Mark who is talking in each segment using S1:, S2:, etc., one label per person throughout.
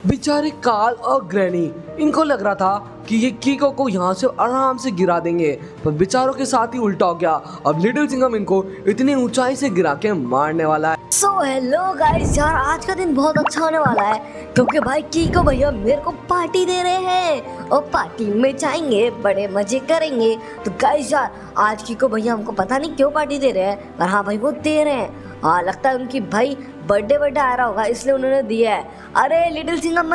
S1: बेचारे कार्ल और ग्रैनी, इनको लग रहा था कि ये कीको को यहाँ से आराम से गिरा देंगे, पर बेचारों के साथ ही उल्टा हो गया। अब लिटिल सिंघम इनको इतनी ऊंचाई से गिरा के मारने वाला है।
S2: सो हेलो गाइस यार, आज का दिन बहुत अच्छा होने वाला है क्योंकि भाई कीको भैया मेरे को पार्टी दे रहे हैं और पार्टी में जाएंगे, बड़े मजे करेंगे। तो गाइस यार, आज कीको भैया हमको पता नहीं क्यों पार्टी दे रहे हैं, पर हाँ भाई वो दे रहे हैं। हाँ, लगता है उनकी भाई बर्थडे आ रहा होगा इसलिए उन्होंने दिया है। अरे लिटिल सिंघम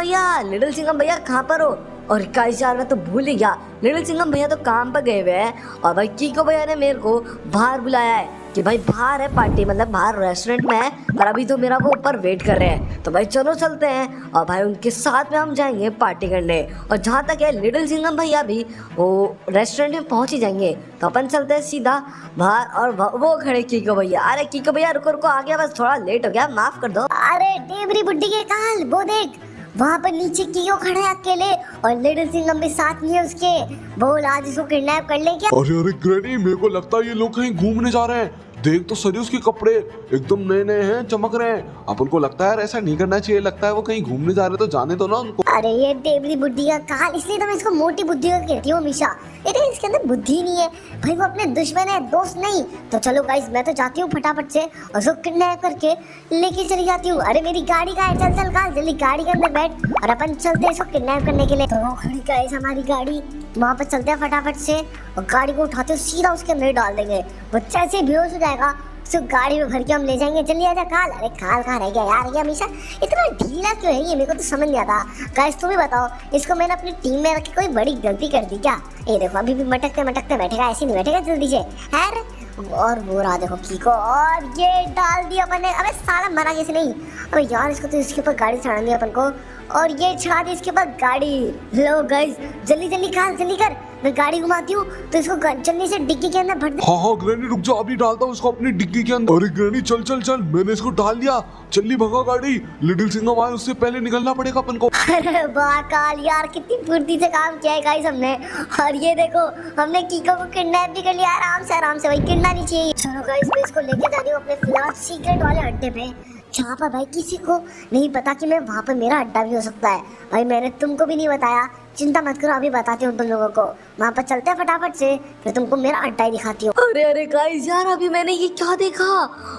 S2: भैया कहाँ पर हो? और गाइस यार, मैं तो भूल ही गया, लिटिल सिंघम भैया तो काम पर गए हुए हैं और भाई कीको भैया ने मेरे को बाहर बुलाया है कि भाई बाहर है पार्टी, मतलब बाहर रेस्टोरेंट में है, पर अभी तो मेरा वो ऊपर वेट कर रहे हैं। तो भाई चलो चलते हैं और भाई उनके साथ में हम जाएंगे पार्टी करने। और जहाँ तक है लिटिल सिंघम भैया भी वो रेस्टोरेंट में पहुँच ही जाएंगे, तो अपन चलते हैं सीधा बाहर। और वो खड़े कीको भैया। अरे कीको भैया रुको आ गया, बस थोड़ा लेट हो गया, माफ कर दो।
S3: अरे टेबरी बुड्ढी के काल, वो देख वहाँ पर नीचे कीको खड़ा है अकेले और लिटिल सिंघम भी साथ में है उसके। बोल आज इसको किडनैप कर ले क्या?
S4: अरे ग्रैनी, मेरे को लगता है ये लोग कहीं घूमने जा रहे हैं। देख तो सही उसके कपड़े एकदम नए हैं, चमक रहे हैं। अपन को लगता है यार ऐसा नहीं करना चाहिए, लगता है वो कहीं घूमने जा रहे, तो जाने दो ना उनको।
S3: अरे ये टेबरी बुद्धि का काल, इसलिए तो मैं इसको मोटी बुद्धि का कहती हूँ हमेशा। अरे इसके अंदर बुद्धि नहीं है भाई, वो अपने दुश्मन है, दोस्त नहीं। तो चलो गाइस, मैं तो जाती हूँ फटाफट से और उसको किडनैप करके लेके चली जाती हूँ। अरे मेरी गाड़ी कहाँ है? चल काल, जल्दी गाड़ी के अंदर बैठ और अपन चलते हैं इसको किडनैप करने के लिए। तो खड़ी गाइस हमारी गाड़ी, वहाँ पर चलते हैं फटाफट से और गाड़ी को उठाते हुए सीधा उसके अंदर डाल देंगे। बच्चा ऐसे बेहोश हो जाएगा, उसको गाड़ी में भर के हम ले जाएंगे। जल्दी आजा काल। अरे काल कहाँ रह गया यार, ये हमेशा इतना ढीला क्यों है ये, मेरे को तो समझ नहीं आता। गाइस तुम ही बताओ, इसको मैंने अपनी टीम में रख के कोई बड़ी गलती कर दी क्या? ये देखो अभी भी मटकते बैठेगा, ऐसे नहीं बैठेगा जल्दी से। है और वो रहा देखो कीको, और ये डाल दिया अपन ने। अबे साला मरा कैसे नहीं? अबे यार, इसको तो इसके ऊपर गाड़ी चढ़ानी है अपन को, और ये चढ़ा दी इसके ऊपर गाड़ी। लो गाइस जल्दी काल, जल्दी कर, मैं गाड़ी घुमाती हूँ तो इसको जल्दी से डिग्गी के अंदर भर दे।
S4: हाँ ग्रैनी रुक जा, अभी डालता हूँ उसको अपनी डिग्गी के अंदर। अरे ग्रैनी चल, मैंने इसको डाल दिया, जल्दी भगा गाड़ी। लिटिल सिंघम आए उससे पहले निकलना पड़ेगा अपन को।
S3: अरे वाह काल यार, कितनी फुर्ती से काम किया है गाइस हमने। और ये देखो हमने कीको को किडनैप भी कर लिया आराम से भाई, किडना नहीं चाहिए। चलो गाइस, मैं इसको लेके जा रही हूँ अपने फिलहाल सीक्रेट वाले अड्डे पे, जहाँ पर भाई किसी को नहीं पता कि मैं वहाँ पर मेरा अड्डा भी हो सकता है। भाई मैंने तुमको भी नहीं बताया, चिंता मत करो, अभी बताती हूँ तुम लोगों को। वहाँ पर चलते हैं फटाफट से, फिर तुमको मेरा अड्डा ही दिखाती हूँ।
S2: अरे गाइस यार, अभी मैंने ये क्या देखा?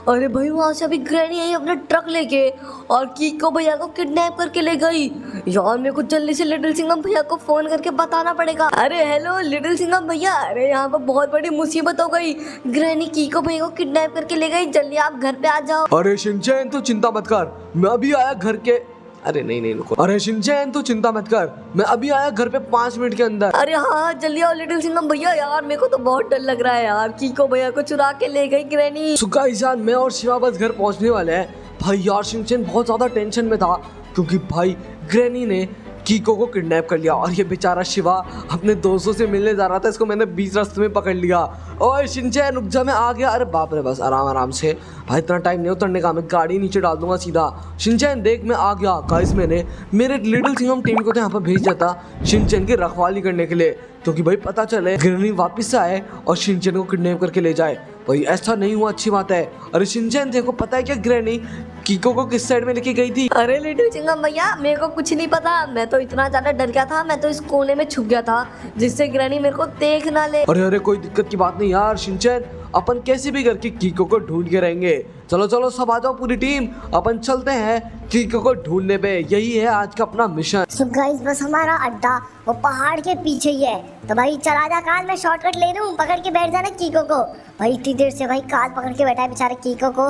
S2: अरे भाई वहाँ से अभी ग्रैनी आई अपना ट्रक लेके और कीको भैया को किडनैप करके ले गई। यार मेरे को जल्दी से लिटिल सिंघम भैया को फोन करके बताना पड़ेगा। अरे हेलो लिटिल सिंघम भैया, अरे यहाँ पर बहुत बड़ी मुसीबत हो गई, ग्रैनी कीको भैया को किडनैप करके ले गई, जल्दी आप घर पे आ जाओ।
S1: अरे शिनचैन तू चिंता मत कर, मैं अभी आया घर के। अरे नहीं रुको। अरे शिनचैन तू चिंता मत कर, मैं अभी आया घर पे 5 मिनट के अंदर।
S2: अरे हाँ जल्दी आओ लिटिल सिंघम भैया। यार मेरे को तो बहुत डर लग रहा है यार, कीको भैया को चुरा के ले गई ग्रैनी।
S1: सो गाइस यार, मैं और शिवा बस घर पहुंचने वाले हैं। भाई यार शिनचैन बहुत ज्यादा टेंशन में था क्योंकि भाई ग्रैनी ने कीको को किडनैप कर लिया और ये बेचारा शिवा अपने दोस्तों से मिलने जा रहा था, इसको मैंने बीच रास्ते में पकड़ लिया। ओए शिनचैन रुक जा, मैं आ गया। अरे बाप रे, बस आराम से भाई, इतना टाइम नहीं उतरने का, मैं गाड़ी नीचे डाल दूंगा सीधा। शिनचैन देख मैं आ गया। गाइस मैंने मेरे लिटिल सिंघम टीम को तो यहाँ पर भेज दिया था शिनचैन की रखवाली करने के लिए, क्योंकि भाई पता चले ग्रैनी वापस से आए और शिनचैन को किडनैप करके ले जाए। भाई ऐसा नहीं हुआ, अच्छी बात है। अरे शिनचैन देखो, पता है क्या ग्रैनी कीको को किस साइड में लेके गई थी?
S2: अरे लिटिल सिंघम भैया मेरे को कुछ नहीं पता, मैं तो इतना ज्यादा डर गया था, मैं तो इस कोने में छुप गया था जिससे ग्रैनी मेरे को देख ना ले।
S1: अरे कोई दिक्कत की बात नहीं यार शिनचैन, अपन कैसे भी करके कीको को ढूंढ के रहेंगे। चलो सब आ जाओ पूरी टीम, अपन चलते हैं कीको को ढूंढने पे, यही है आज का अपना मिशन।
S3: सो गाइस बस हमारा अड्डा वो पहाड़ के पीछे ही है, तो भाई चला जा काल, मैं शॉर्टकट ले लूँ, पकड़ के बैठ जाना कीको को। भाई इतनी देर से भाई काल पकड़ के बैठा है बेचारे कीको को।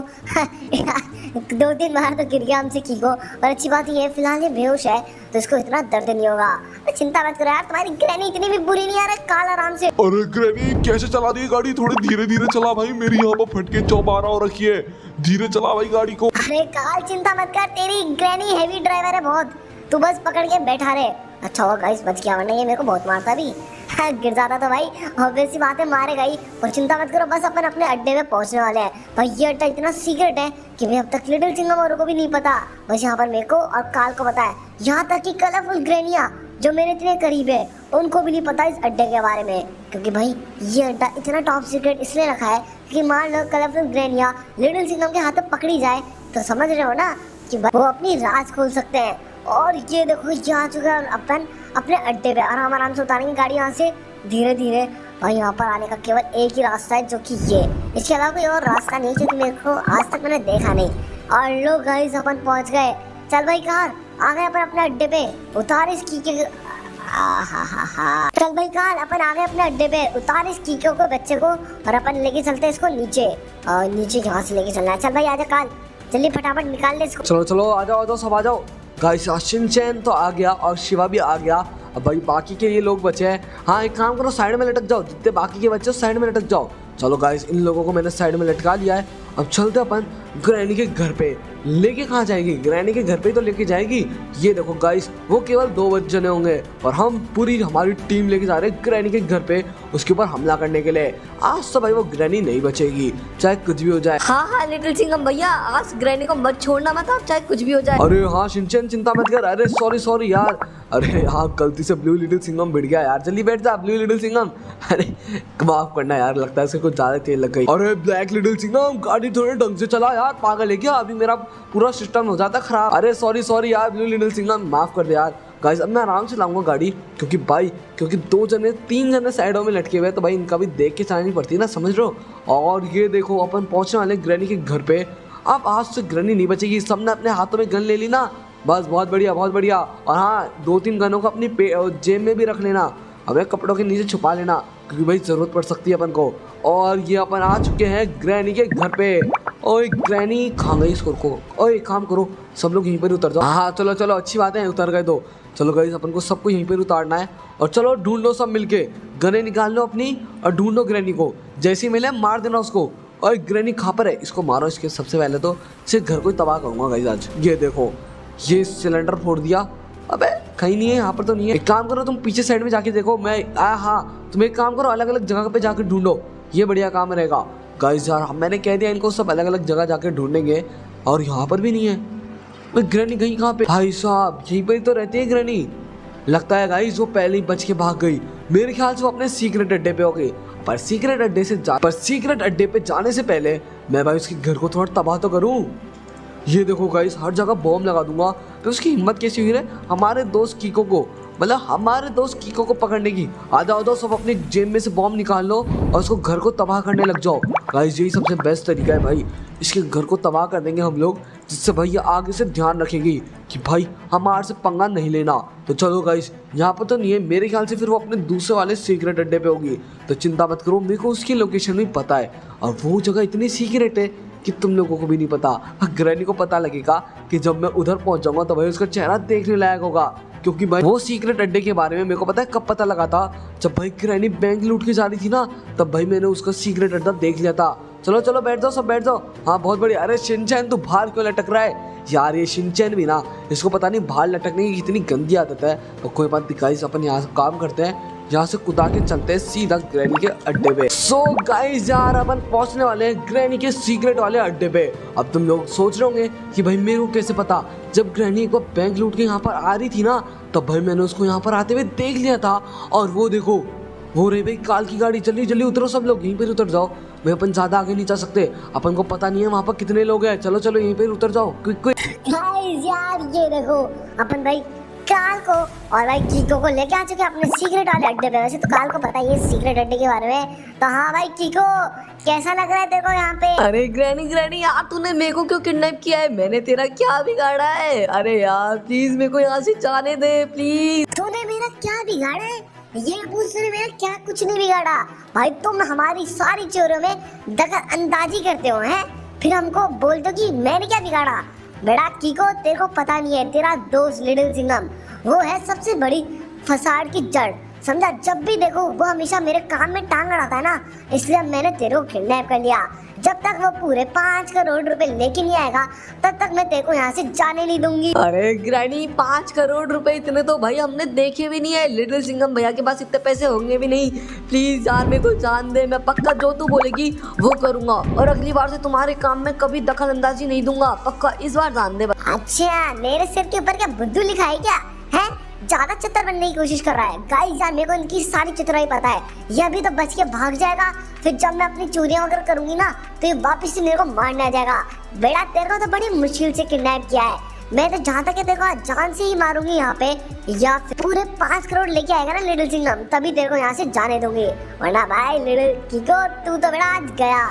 S3: 2-3 बार तो गिर गया हमसे कीको, और अच्छी बात ये है फिलहाल ये बेहोश है तो इसको इतना दर्द नहीं होगा। चिंता मत करो यार, तुम्हारी ग्रैनी इतनी भी बुरी नहीं आ रहा, काल आराम से।
S4: अरे ग्रैनी कैसे चला दी गाड़ी, थोड़ी धीरे चला भाई, मेरी यहाँ पर फटके चौबारा हो रखी है, धीरे चला भाई गाड़ी को।
S3: अरे काल चिंता मत कर, तेरी ग्रैनी हैवी ड्राइवर है बहुत, तू बस पकड़ के बैठा रहे। अच्छा हुआ गाइस बच गया, वरना ये मेरे को बहुत मारता भी। गिर जाता तो भाई ऑब्वियस सी बात है मारेगा ही। और चिंता मत करो, बस अपन अपने अड्डे में पहुंचने वाले हैं। भाई ये अड्डा इतना सीक्रेट है कि भाई अब तक लिटिल सिंघम औरों को भी नहीं पता, बस यहाँ पर मेरे को और काल को पता है। यहाँ तक कि कलरफुल ग्रैनिया जो मेरे इतने करीब है उनको भी नहीं पता इस अड्डे के बारे में, क्योंकि भाई ये अड्डा इतना टॉप सीक्रेट इसलिए रखा है कि मान लो कलरफुल ग्रैनिया लिटिल सिंघम के हाथ में पकड़ी जाए तो समझ रहे हो ना कि वो अपनी राज खोल सकते हैं और ये देखो यहाँ चुके हैं अपन अपने अड्डे पे। आराम से उतारेंगे गाड़ी यहाँ से धीरे धीरे। और यहाँ पर आने का केवल एक ही रास्ता है, जो कि ये, इसके अलावा कोई और रास्ता नहीं, क्योंकि मेरे को आज तक मैंने देखा नहीं। और लो गाइस अपन पहुँच गए। चल भाई कार, आ गए अपन अपने अड्डे पे। उतार इस कीके चल भाई कार, अपन आ गए अपने अड्डे पे। उतार इस कीके को, बच्चे को, और अपन लेके चलते हैं इसको नीचे। और नीचे यहाँ से लेके चलना है। चल भाई आजा कार, जल्दी फटाफट निकाल ले इसको।
S1: चलो चलो आ जाओ सब आ जाओ। गाइस शिनचैन तो आ गया और शिवा भी आ गया। अब भाई बाकी के ये लोग बचे हैं। हाँ एक काम करो, साइड में लटक जाओ, जितने बाकी के बच्चे साइड में लटक जाओ। चलो गाइस इन लोगों को मैंने साइड में लटका लिया है। अब चलते अपन ग्रैनी के घर पे। लेके कहाँ जाएगी? ग्रैनी के घर पे ही तो लेके जाएगी। ये देखो गाइस, वो केवल 2 जने होंगे और हम पूरी हमारी टीम लेके जा रहे हैं ग्रैनी के घर पे, उसके ऊपर हमला करने के लिए। आज तो भाई वो ग्रैनी नहीं बचेगी, चाहे कुछ भी हो जाए।
S2: हाँ लिटिल सिंघम भैया, आज ग्रैनी को मत छोड़ना मत आप, चाहे कुछ भी हो जाए।
S1: अरे हाँ शिनचैन चिंता मत कर। अरे सॉरी यार, अरे हाँ गलती से ब्लू लिटिल सिंघम भिड़ गया यार। जल्दी बैठ जा ब्लू लिटिल सिंघम। अरे माफ करना यार, लगता है इससे कुछ ज्यादा तेल लग गई। अरे ब्लैक लिटिल सिंघम गाड़ी थोड़े ढंग से चला यार, पागल है क्या? अभी मेरा पूरा सिस्टम हो जाता खराब। अरे सॉरी यार ब्लू लिटिल सिंघम, माफ कर दे यार। गाइस अब मैं आराम से लाऊंगा गाड़ी, क्योंकि 3 जने साइडों में लटके हुए हैं, तो भाई इनका भी देख के चलानी पड़ती है ना, समझ रहे हो। और ये देखो अपन पहुंचने वाले ग्रैनी के घर पे। अब आज से ग्रैनी नहीं बचेगी। सबने अपने हाथों में गन ले ली ना, बस बहुत बढ़िया। और हाँ 2-3 गनों को अपनी जेब में भी रख लेना, हमें कपड़ों के नीचे छुपा लेना, क्योंकि भाई जरूरत पड़ सकती है अपन को। और ये अपन आ चुके हैं ग्रैनी के घर पे। ओए ग्रैनी कहाँ गई इसको? ओए एक काम करो, सब लोग यहीं पर उतर जाओ। हाँ चलो अच्छी बात है, उतर गए तो। चलो गाइस अपन को सबको यहीं पर उतारना है। और चलो ढूंढ लो सब मिलके, गने निकाल लो अपनी और ढूंढो ग्रैनी को। जैसे ही मिले मार देना उसको। और ग्रैनी कहाँ पर है? इसको मारो। इसके सबसे पहले तो सिर्फ घर को ही तबाह करूँगा गाइस आज। ये देखो, ये सिलेंडर फोड़ दिया। अबे कहीं नहीं है, यहाँ पर तो नहीं है। एक काम करो तुम पीछे साइड में जाके देखो। हाँ तुम एक काम करो, अलग अलग जगह पे जाकर ढूंढो, ये बढ़िया काम रहेगा। गाइस यार मैंने कह दिया इनको, सब अलग अलग जगह जाके ढूंढेंगे। और यहाँ पर भी नहीं है। ग्रैनी गई कहाँ पे? भाई साहब यहीं पर ही तो रहती है ग्रैनी। लगता है गाइस वो पहले ही बच के भाग गई। मेरे ख्याल से वो अपने सीक्रेट अड्डे पे हो गई। पर सीक्रेट अड्डे पे जाने से पहले मैं भाई उसके घर को थोड़ा तबाह तो करूँ। ये देखो गाइस, हर जगह बॉम्ब लगा दूंगा। तो उसकी हिम्मत कैसी हुई है हमारे दोस्त कीको को पकड़ने की। आ जाओ सब अपने जेब में से बॉम्ब निकाल लो और उसको घर को तबाह करने लग जाओ। गाइस यही सबसे बेस्ट तरीका है भाई, इसके घर को तबाह कर देंगे हम लोग, जिससे भाई ये आगे से ध्यान रखेगी कि भाई हमारे से पंगा नहीं लेना। तो चलो गाइस, यहाँ पर तो नहीं है, मेरे ख्याल से फिर वो अपने दूसरे वाले सीक्रेट अड्डे पे होगी। तो चिंता मत करो, मेरे को उसकी लोकेशन भी पता है और वो जगह इतनी सीक्रेट है कि तुम लोगों को भी नहीं पता। ग्रैनी को पता लगेगा कि जब मैं उधर पहुंच जाऊंगा तो भाई उसका चेहरा देखने लायक होगा। क्योंकि भाई वो सीक्रेट अड्डे के बारे में मेरे को पता है कब पता लगा था, जब भाई ग्रैनी बैंक लूट के जा रही थी ना, तब भाई मैंने उसका सीक्रेट अड्डा देख लिया था। चलो बैठ जाओ, सब बैठ जाओ। हाँ बहुत बढ़िया। अरे शिनचैन तू बाहर क्यों लटक रहा है यार? ये शिनचैन भी ना, इसको पता नहीं बाहर लटकने की कितनी गंदी आदत है। तो कोई बात नहीं गाइस, अपन यहाँ से काम करते हैं, यहाँ से कुदा के चलते हैं सीधा ग्रैनी के अड्डे पे। सो गाइस यार अपन पहुंचने वाले हैं ग्रैनी के सीक्रेट वाले अड्डे पे। अब तुम लोग सोच रहे होंगे कि भाई मेरे को कैसे पता? जब ग्रैनी एक बार बैंक लूट के यहाँ पर आ रही थी ना, तब भाई मैंने उसको यहाँ पर आते हुए देख लिया था। और वो देखो, वो रही भाई काल की गाड़ी। जल्दी उतरो सब लोग, यहीं पर उतर जाओ। भाई अपन ज्यादा आगे नहीं जा सकते, अपन को पता नहीं है वहाँ पर कितने लोग हैं। चलो यहीं पर उतर जाओ, क्विक।
S3: गाइस यार ये देखो, अपन भाई काल को और भाई कीको को लेके आ चुके हैं अपने सीक्रेट वाले अड्डे पे। वैसे तो काल को पता ही है सीक्रेट अड्डे के बारे में। तो हाँ भाई कीको, कैसा लग रहा है तेरे को यहाँ पे?
S2: अरे ग्रैनी यार, तूने मेरे को क्यों किडनैप किया है? मैंने तेरा क्या बिगाड़ा है? अरे यार प्लीज मेरे को यहाँ से जाने दे प्लीज।
S3: तूने मेरा क्या बिगाड़ा है? ये पूछ, तूने मेरा क्या कुछ नहीं बिगाड़ा भाई। तुम हमारी सारी चोरों में दखल अंदाजी करते हो हैं, फिर हमको बोल दो कि मैंने क्या बिगाड़ा। बेटा कीको, तेरे को पता नहीं है, तेरा दोस्त लिटिल सिंघम वो है सबसे बड़ी फसाद की जड़, समझा? जब भी देखो वो हमेशा मेरे काम में टांग अड़ाता है ना, इसलिए मैंने तेरे को किडनैप कर लिया। जब तक वो पूरे 5 करोड़ रुपए लेके नहीं आएगा, तब तक मैं तेरे को यहाँ से जाने नहीं दूंगी।
S2: अरे ग्रैनी 5 करोड़ रुपए इतने तो भाई हमने देखे भी नहीं है। लिटिल सिंघम भैया के पास इतने पैसे होंगे भी नहीं। प्लीज यार मेरे को जान दे, मैं पक्का जो तू बोलेगी वो करूंगा, और अगली बार से तुम्हारे काम में कभी दखल अंदाजी नहीं दूंगा, पक्का इस बार जान दे।
S3: अच्छा, मेरे सिर के ऊपर क्या बुद्धू लिखा है क्या? है ज्यादा चतुर बनने की कोशिश कर रहा है। गाइस यार मेरे को इनकी सारी चतुराई पता है। ये अभी तो बच के भाग जाएगा, फिर जब मैं अपनी चोरियां वगैरह करूंगी ना, तो ये वापस से मेरे को मारने आ जाएगा। बेटा तेरे को तो बड़ी मुश्किल से किडनैप किया है, मैं तो जहाँ तक है देखो आज जान से ही मारूंगी यहाँ पे, या फिर पूरे 5 करोड़ लेके आएगा ना लिटिल सिंघम, तभी तेरे को यहाँ से जाने दूंगी, वरना भाई लिटिल कीको तू तो बेटा आज गया।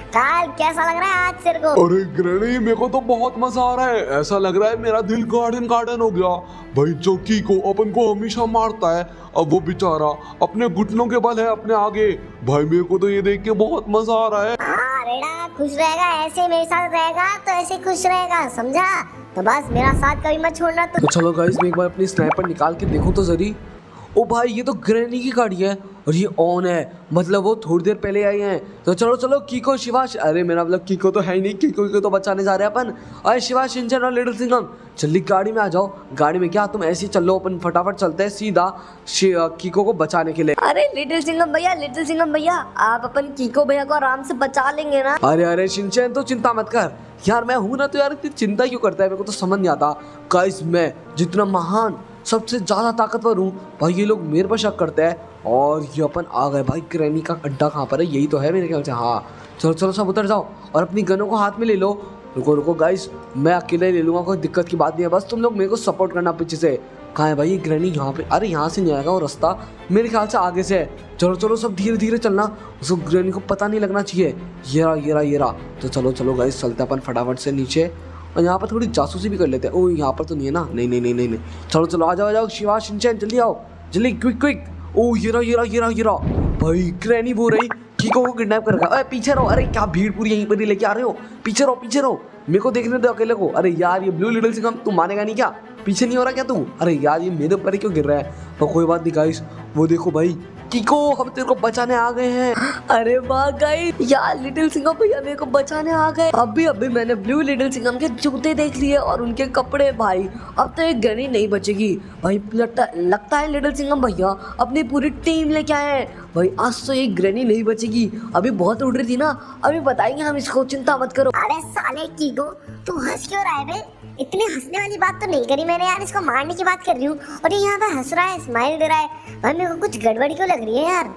S3: काल कैसा लग रहा है आज तेरे को?
S4: अरे ग्रैनी मेरे को तो बहुत मजा आ रहा है, ऐसा लग रहा है मेरा दिल गार्डन गार्डन हो गया। भाई जो कीको अपन को हमेशा मारता है, अब वो बेचारा अपने घुटनों के बल है अपने आगे। भाई मेरे को तो ये देख के बहुत मजा आ रहा है।
S3: हाँ बेटा खुश रहेगा, ऐसे मेरे साथ रहेगा तो ऐसे खुश रहेगा, समझा? तो बस मेरा साथ कभी मत छोड़ना
S1: तो चलो गाइस मैं एक बार अपनी स्नाइपर निकाल के देखूं तो जरी। ओ भाई ये तो ग्रैनी की गाड़ी है और ये ऑन है, मतलब वो थोड़ी देर पहले आई हैं। तो चलो चलो कीको शिवाश, अरे मेरा मतलब कीको तो है ही नहीं, कीको को तो बचाने जा रहे हैं अपन। अरे शिवाश शिनचैन और लिटिल सिंघम जल्दी गाड़ी में आ जाओ। गाड़ी में क्या तुम ऐसे ही चलो, अपन फटाफट चलते हैं सीधा कीको को बचाने के लिए।
S2: अरे लिटिल सिंघम भैया आप अपन कीको भैया को आराम से बचा लेंगे ना?
S1: अरे अरे शिनचैन तो चिंता मत कर यार, मैं हूं ना, तो यार इतनी चिंता क्यों करता है, मेरे को तो समझ नहीं आता। गाइस मैं जितना महान सबसे ज्यादा ताकतवर हूँ भाई, ये लोग मेरे पर शक करते हैं। और ये अपन आ गए भाई, ग्रैनी का अड्डा कहाँ पर है, यही तो है मेरे ख्याल से। हाँ चलो चलो सब उतर जाओ और अपनी गनों को हाथ में ले लो। रुको रुको गाइस मैं अकेले ले लूँगा, कोई दिक्कत की बात नहीं है, बस तुम लोग मेरे को सपोर्ट करना पीछे से। कहाँ है भाई ये ग्रैनी? यहाँ पे, अरे यहाँ से नहीं आएगा वो रास्ता, मेरे ख्याल से आगे से है। चलो चलो सब धीरे धीरे चलना, उसको ग्रैनी को पता नहीं लगना चाहिए। ये रहा। तो चलो चलो गाइस चलते अपन फटाफट से नीचे, और यहाँ पर थोड़ी जासूसी भी कर लेते हैं। ओ यहाँ पर तो नहीं है ना, नहीं। चलो चलो आ जाओ शिवा शिनचैन जल्दी आओ, जल्दी क्विक। ओ ये रहा भाई, ग्रैनी बोल रही कीको को किडनैप कर रखा है। पीछे रहो, अरे क्या भीड़ पूरी यहीं पर ही लेके आ रहे हो, पीछे रहो, मेरे को देखने दो अकेले को। अरे यार ये ब्लू लिटिल सिंघम तू मानेगा नहीं क्या, पीछे नहीं हो रहा क्या तू? अरे यार ये मेरे ऊपर ही क्यों गिर रहा है? तो कोई बात नहीं गाइस, वो देखो भाई कीको हम तेरे को बचाने आ गए हैं।
S2: अरे वाह गाइस, यार लिटिल सिंघम भैया मेरे को बचाने आ गए। अभी मैंने ब्लू लिटिल सिंघम के जूते देख लिए और उनके कपड़े भाई, अब तो एक ग्रैनी नहीं बचेगी भाई। लगता है लिटिल सिंघम भैया अपनी पूरी टीम लेके आए हैं भाई, आज तो एक ग्रैनी नहीं बचेगी। अभी बहुत उड़ रही थी ना, अभी बताएंगे हम इसको, चिंता मत करो।
S3: अरे साले कीको तू हंस क्यों रहा है बे? इतनी हंसने वाली बात तो नहीं करी मैंने यार, इसको मारने की बात कर रही हूँ और ये यहाँ पे हंस रहा है, स्माइल दे रहा है। भाई मेरे को कुछ गड़बड़ी क्यों लग रही है यार?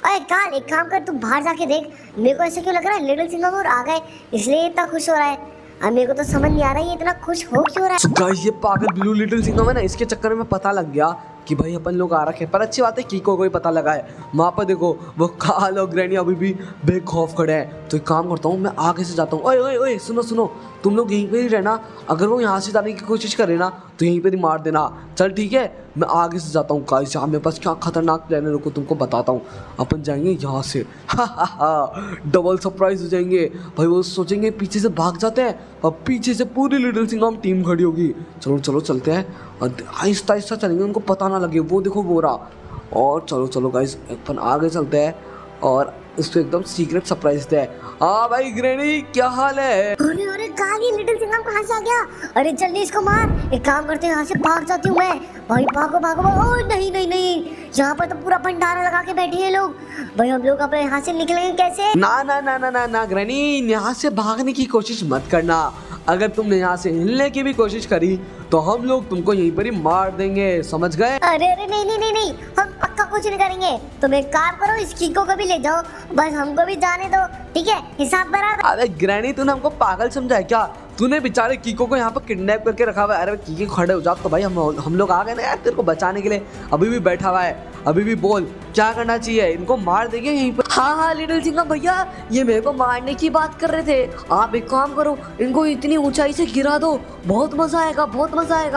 S3: अरे काल एक काम कर, तू बाहर जाके देख, मेरे को ऐसे क्यों लग रहा है लिटिल सिंघम और आ गए इसलिए इतना खुश हो रहा है। अब मेरे को तो समझ नहीं आ रहा है ये इतना खुश हो क्यों रहा है।
S1: So guys, ये पागल ब्लू लिटिल सिंघम है ना, इसके चक्कर में पता लग गया कि भाई अपन लोग आ रखे हैं। पर अच्छी बात है कीको को ही पता लगा है। वहाँ पर देखो वो काल और ग्रैनी अभी भी बेखौफ खड़े हैं। तो एक काम करता हूँ, मैं आगे से जाता हूँ। ओए सुनो, तुम लोग यहीं पे ही रहना, अगर वो यहाँ से जाने की कोशिश करे ना तो यहीं पे ही मार देना। चल ठीक है, मैं आगे से जाता हूँ। गाइस यहाँ मेरे पास क्या खतरनाक प्लान है, रुको तुमको बताता हूँ। अपन जाएंगे यहाँ से, डबल सरप्राइज हो जाएंगे भाई। वो सोचेंगे पीछे से भाग जाते हैं और पीछे से पूरी लिटिल सिंघम टीम खड़ी होगी। चलो चलते हैं और आहिस्ता चलेंगे, उनको पता ना लगे। वो देखो वो रहा। और चलो गाइस अपन आगे चलते हैं और इसको एकदम सीक्रेट सरप्राइज दे। हाँ भाई ग्रैनी क्या हाल है?
S3: अरे कहाँ गई लिटिल सिंघम, कहाँ से आ गया? अरे जल्दी इसको मार। एक काम करते हैं यहाँ से भाग जाती हूँ मैं। भाई भागो। ओ नहीं, यहाँ पर तो पूरा भंडारा लगा के बैठे हैं लोग। भाई हम लोग अपने यहाँ से निकलेंगे कैसे?
S1: ना ग्रैनी, यहाँ से भागने की कोशिश मत करना। अगर तुमने यहाँ से हिलने की भी कोशिश करी तो हम लोग तुमको यहीं पर ही मार देंगे, समझ गए?
S3: अरे नहीं, हम पक्का कुछ नहीं करेंगे। तुम एक काम करो, इस कीको को भी ले जाओ, बस हमको भी जाने दो, ठीक है? हिसाब बराबर।
S1: अरे ग्रैनी तूने हमको पागल समझा है क्या? तूने बेचारे कीको को यहाँ पर किडनैप करके रखा हुआ है। अरे कीको खड़े हो जा, तो भाई हम लोग आ गए ना यार तेरे को बचाने के लिए। अभी भी बैठा हुआ है, अभी भी बोल क्या करना चाहिए? इनको मार देंगे यहीं पर।
S2: हाँ लिटिल सिंघम भैया ये मेरे को मारने की बात कर रहे थे। आप एक काम करो, इनको इतनी ऊंचाई से गिरा दो, बहुत मजा आएगा।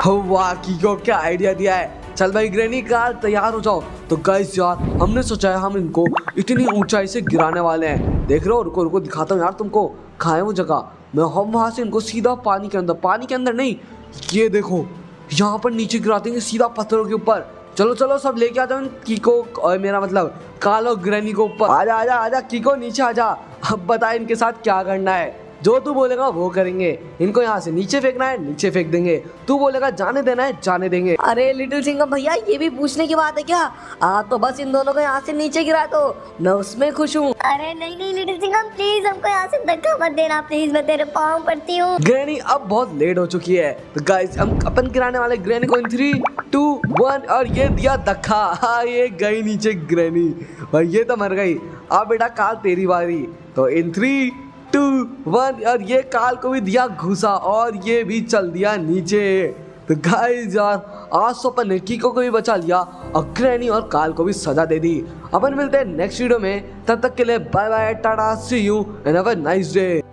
S1: वाह कीको क्या आइडिया दिया है। चल भाई ग्रैनी कार तैयार हो जाओ। तो गाइस यार हमने सोचा है हम इनको इतनी ऊंचाई से गिराने वाले हैं। देख रहे हो, रुको दिखाता हूँ यार तुमको, कहाँ है वो जगह। हम वहाँ से इनको सीधा पानी के अंदर नहीं, ये देखो यहाँ पर नीचे गिरा देंगे सीधा पत्थरों के ऊपर। चलो सब लेके आ जाओ कीको और मेरा मतलब कालो ग्रैनी को ऊपर। आजा कीको नीचे आजा। अब बता इनके साथ क्या करना है, जो तू बोलेगा वो करेंगे। इनको यहाँ से नीचे फेंकना है, नीचे फेंक देंगे। तू बोलेगा जाने देना है, जाने देंगे।
S2: अरे लिटिल सिंघम भैया ये भी पूछने की बात है क्या? आप तो बस इन दोनों को यहाँ से नीचे गिरा दो, मैं उसमें खुश हूँ।
S3: अरे नहीं लिटिल सिंघम प्लीज हमको यहाँ से धक्का मत देना प्लीज, मैं तेरे पाँव पड़ती हूँ।
S1: ग्रैनी अब बहुत लेट हो चुकी है। तो गाइस हम अपन गिराने वाले ग्रैनी को इन 3, 2, 1 और ये दिया धक्का। हाँ ये गई नीचे ग्रैनी भाई, ये तो मर गई। अब बेटा काल तेरी बारी। तो इन 3, 2 1 और ये काल को भी दिया घुसा और ये भी चल दिया नीचे। तो गाइस यार आज तो अपन ने कीको को भी बचा लिया और ग्रैनी और काल को भी सजा दे दी। अपन मिलते हैं नेक्स्ट वीडियो में, तब तक के लिए bye bye, tata, see you and have a nice day.